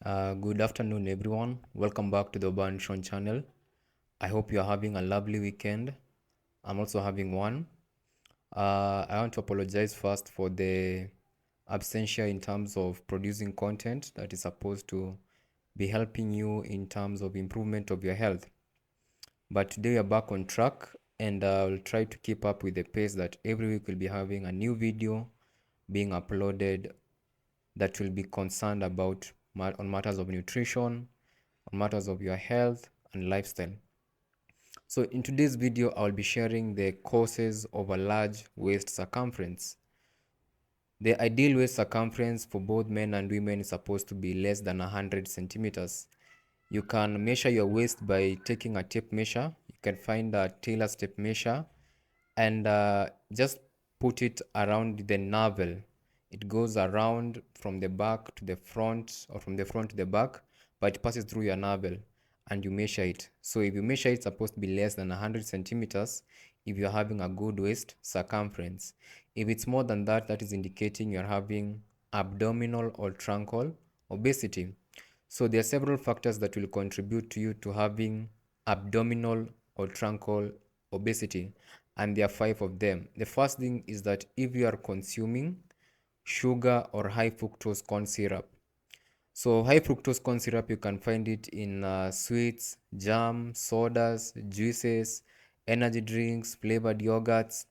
Good afternoon, everyone. Welcome back to the ObaNutrition channel. I hope you are having a lovely weekend. I'm also having one. I want to apologize first for the absentia in terms of producing content that is supposed to be helping you in terms of improvement of your health. But today we are back on track, and I'll try to keep up with the pace that every week we'll be having a new video being uploaded that will be concerned about on matters of nutrition, on matters of your health and lifestyle. So in today's video, I'll be sharing the causes of a large waist circumference. The ideal waist circumference for both men and women is supposed to be less than 100 centimeters. You can measure your waist by taking a tape measure. You can find a tailor's tape measure and just put it around the navel. It goes around from the back to the front or from the front to the back, but it passes through your navel and you measure it. So if you measure it, it's supposed to be less than 100 centimeters if you're having a good waist circumference. If it's more than that, that is indicating you're having abdominal or truncal obesity. So there are several factors that will contribute to you to having abdominal or truncal obesity, and there are 5 of them. The first thing is that if you are consuming sugar or high fructose corn syrup. So high fructose corn syrup, you can find it in sweets, jam, sodas, juices, energy drinks, flavored yogurts.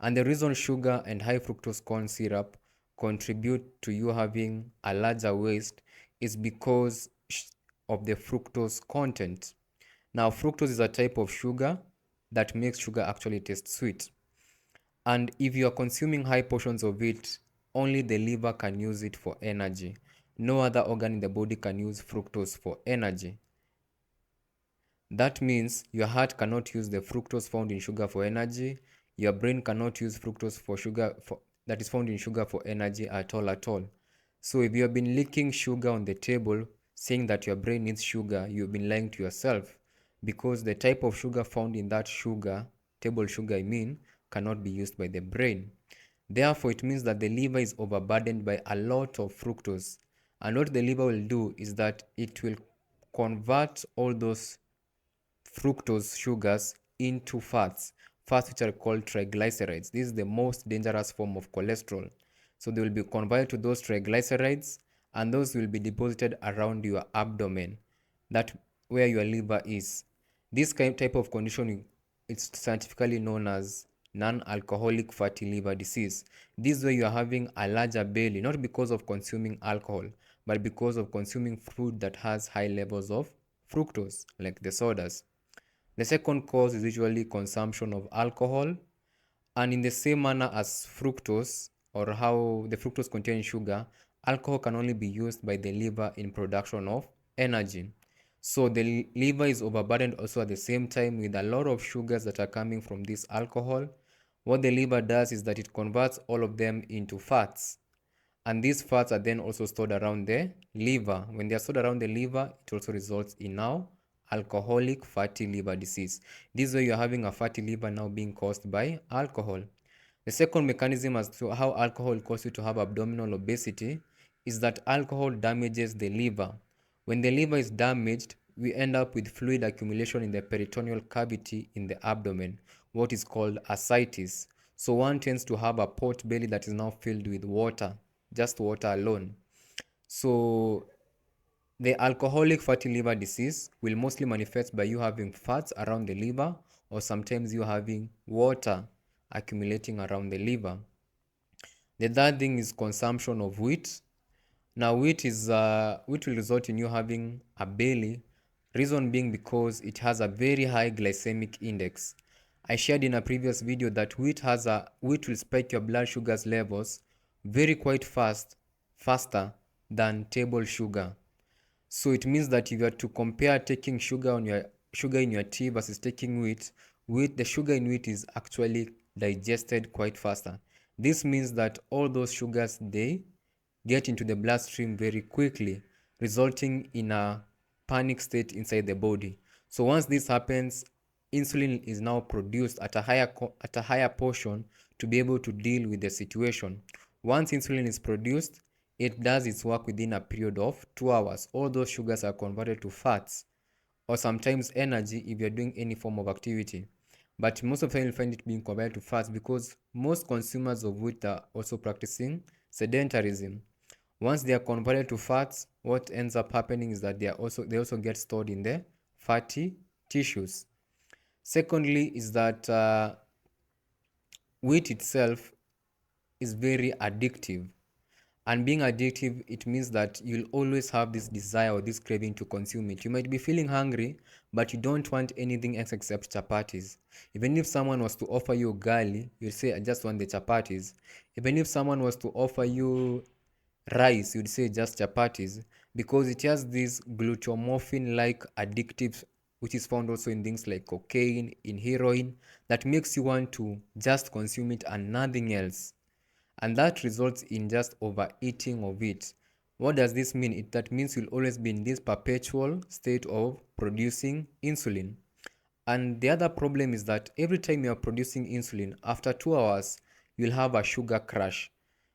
And the reason sugar and high fructose corn syrup contribute to you having a larger waist is because of the fructose content. Now, fructose is a type of sugar that makes sugar actually taste sweet. And if you are consuming high portions of it, only the liver can use it for energy. No other organ in the body can use fructose for energy. That means your heart cannot use the fructose found in sugar for energy. Your brain cannot use fructose for sugar that is found in sugar for energy at all. So if you have been leaking sugar on the table, saying that your brain needs sugar, you've been lying to yourself, because the type of sugar found in that sugar, table sugar cannot be used by the brain. Therefore, it means that the liver is overburdened by a lot of fructose. And what the liver will do is that it will convert all those fructose sugars into fats which are called triglycerides. This is the most dangerous form of cholesterol. So they will be converted to those triglycerides, and those will be deposited around your abdomen, that where your liver is. This type of condition is scientifically known as non-alcoholic fatty liver disease. This way you are having a larger belly, not because of consuming alcohol, but because of consuming food that has high levels of fructose, like the sodas. The second cause is usually consumption of alcohol, and in the same manner as fructose, or how the fructose contains sugar, alcohol can only be used by the liver in production of energy. So the liver is overburdened also at the same time with a lot of sugars that are coming from this alcohol. What the liver does is that it converts all of them into fats. And these fats are then also stored around the liver. When they are stored around the liver, it also results in now alcoholic fatty liver disease. This way you're having a fatty liver now being caused by alcohol. The second mechanism as to how alcohol causes you to have abdominal obesity is that alcohol damages the liver. When the liver is damaged, we end up with fluid accumulation in the peritoneal cavity in the abdomen, what is called ascites. So one tends to have a pot belly that is now filled with water, just water alone. So the alcoholic fatty liver disease will mostly manifest by you having fats around the liver, or sometimes you having water accumulating around the liver. The third thing is consumption of wheat. Now wheat will result in you having a belly, reason being because it has a very high glycemic index. I shared in a previous video that wheat will spike your blood sugars levels very quite faster than table sugar. So it means that if you are to compare taking sugar in your tea versus taking wheat, the sugar in wheat is actually digested quite faster. This means that all those sugars, they get into the bloodstream very quickly, resulting in a panic state inside the body. So once this happens, insulin is now produced at a higher portion to be able to deal with the situation. Once insulin is produced, It does its work within a period of 2 hours. All those sugars are converted to fats or sometimes energy if you're doing any form of activity. But most of the time you'll find it being converted to fats because most consumers of wheat are also practicing sedentarism. Once they are converted to fats, what ends up happening is that they also get stored in the fatty tissues. Secondly, is that wheat itself is very addictive. And being addictive, it means that you'll always have this desire or this craving to consume it. You might be feeling hungry, but you don't want anything else except chapatis. Even if someone was to offer you ugali, you'd say, I just want the chapatis. Even if someone was to offer you rice, you'd say just chapatis, because it has this glutamorphin like addictive, which is found also in things like cocaine, in heroin, that makes you want to just consume it and nothing else, and that results in just overeating of it. What does this mean? That means you'll always be in this perpetual state of producing insulin. And the other problem is that every time you're producing insulin, after 2 hours, you'll have a sugar crash.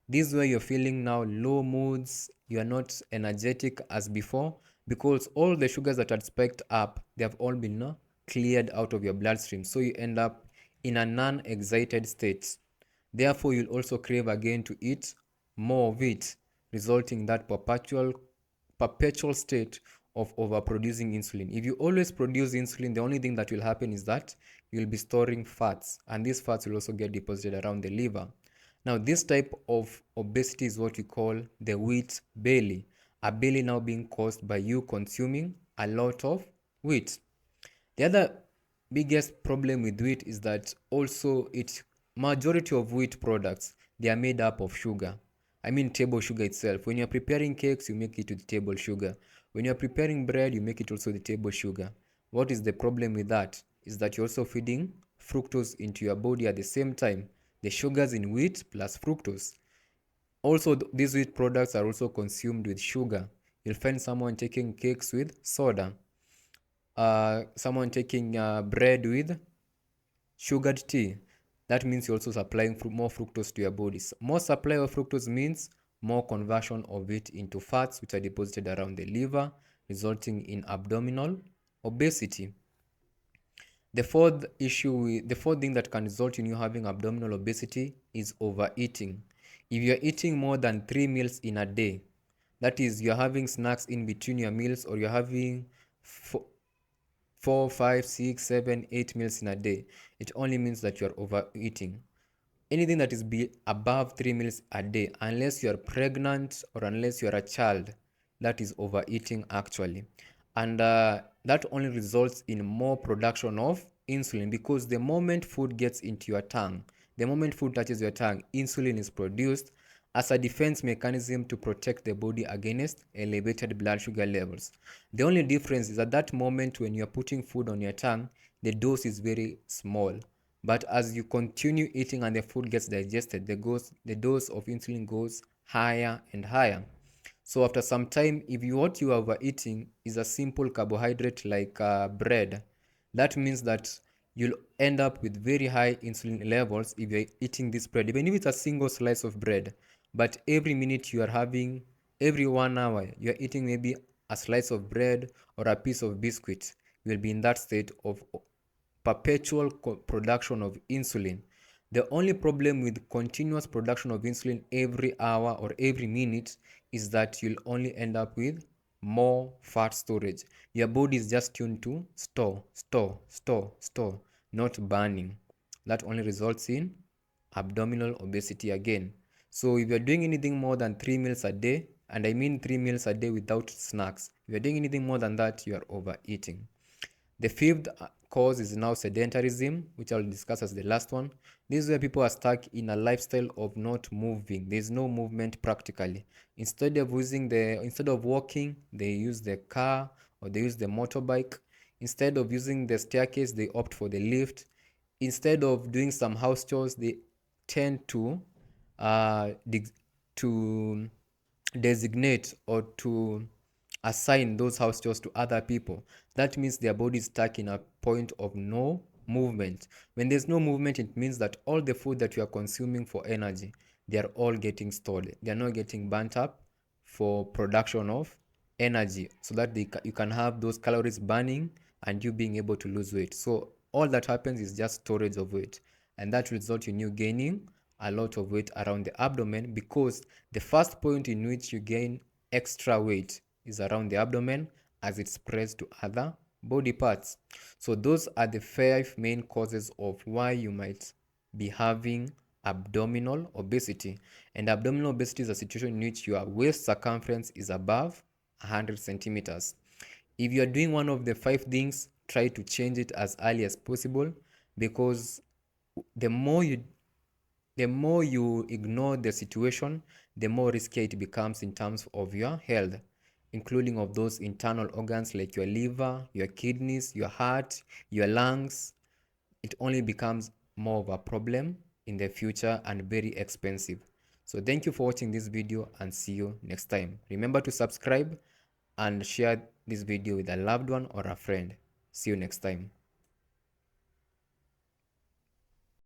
This is where you're feeling now low moods, you're not energetic as before, because all the sugars that had spiked up, they have all been cleared out of your bloodstream. So you end up in a non-excited state. Therefore, you'll also crave again to eat more of it, resulting in that perpetual state of overproducing insulin. If you always produce insulin, the only thing that will happen is that you'll be storing fats, and these fats will also get deposited around the liver. Now, this type of obesity is what we call the wheat belly, a belly now being caused by you consuming a lot of wheat. The other biggest problem with wheat is that also its majority of wheat products, they are made up of sugar. I mean table sugar itself. When you're preparing cakes, you make it with table sugar. When you're preparing bread, you make it also with table sugar. What is the problem with that? Is that you're also feeding fructose into your body at the same time. The sugars in wheat plus fructose. Also, these wheat products are also consumed with sugar. You'll find someone taking cakes with soda, someone taking bread with sugared tea. That means you're also supplying more fructose to your body. More supply of fructose means more conversion of it into fats, which are deposited around the liver, resulting in abdominal obesity. The fourth thing that can result in you having abdominal obesity is overeating. If you're eating more than 3 meals in a day, that is, you're having snacks in between your meals, or you're having 4, 5, 6, 7, 8 meals in a day, it only means that you're overeating. Anything that is above 3 meals a day, unless you're pregnant or unless you're a child, that is overeating actually. And that only results in more production of insulin, because the moment food gets into your tongue, the moment food touches your tongue, insulin is produced as a defense mechanism to protect the body against elevated blood sugar levels. The only difference is at that moment when you're putting food on your tongue, the dose is very small. But as you continue eating and the food gets digested, the dose of insulin goes higher and higher. So after some time, if what you are overeating is a simple carbohydrate like bread, that means that you'll end up with very high insulin levels if you're eating this bread, even if it's a single slice of bread. But every minute you are having, every 1 hour, you're eating maybe a slice of bread or a piece of biscuit, you'll be in that state of perpetual production of insulin. The only problem with continuous production of insulin every hour or every minute is that you'll only end up with more fat storage. Your body is just tuned to store, store, store, store, not burning. That only results in abdominal obesity again. So if you're doing anything more than 3 meals a day, and I mean 3 meals a day without snacks, if you're doing anything more than that, you are overeating. The fifth cause is now sedentarism, which I'll discuss as the last one. This is where people are stuck in a lifestyle of not moving. There's no movement practically. Instead of walking, they use the car or they use the motorbike. Instead of using the staircase, they opt for the lift. Instead of doing some house chores, they tend to uh, to designate or to assign those house chores to other people. That means their body is stuck in a point of no movement. When there's no movement, it means that all the food that you are consuming for energy, they are all getting stored. They are not getting burnt up, for production of energy, so that you can have those calories burning and you being able to lose weight. So all that happens is just storage of weight, and that results in you gaining a lot of weight around the abdomen, because the first point in which you gain extra weight is around the abdomen as it spreads to other body parts. So those are the 5 main causes of why you might be having abdominal obesity. And abdominal obesity is a situation in which your waist circumference is above 100 centimeters. If you are doing one of the 5 things, try to change it as early as possible, because the more you ignore the situation, the more risky it becomes in terms of your health, including of those internal organs like your liver, your kidneys, your heart, your lungs. It only becomes more of a problem in the future and very expensive. So thank you for watching this video, and see you next time. Remember to subscribe and share this video with a loved one or a friend. See you next time.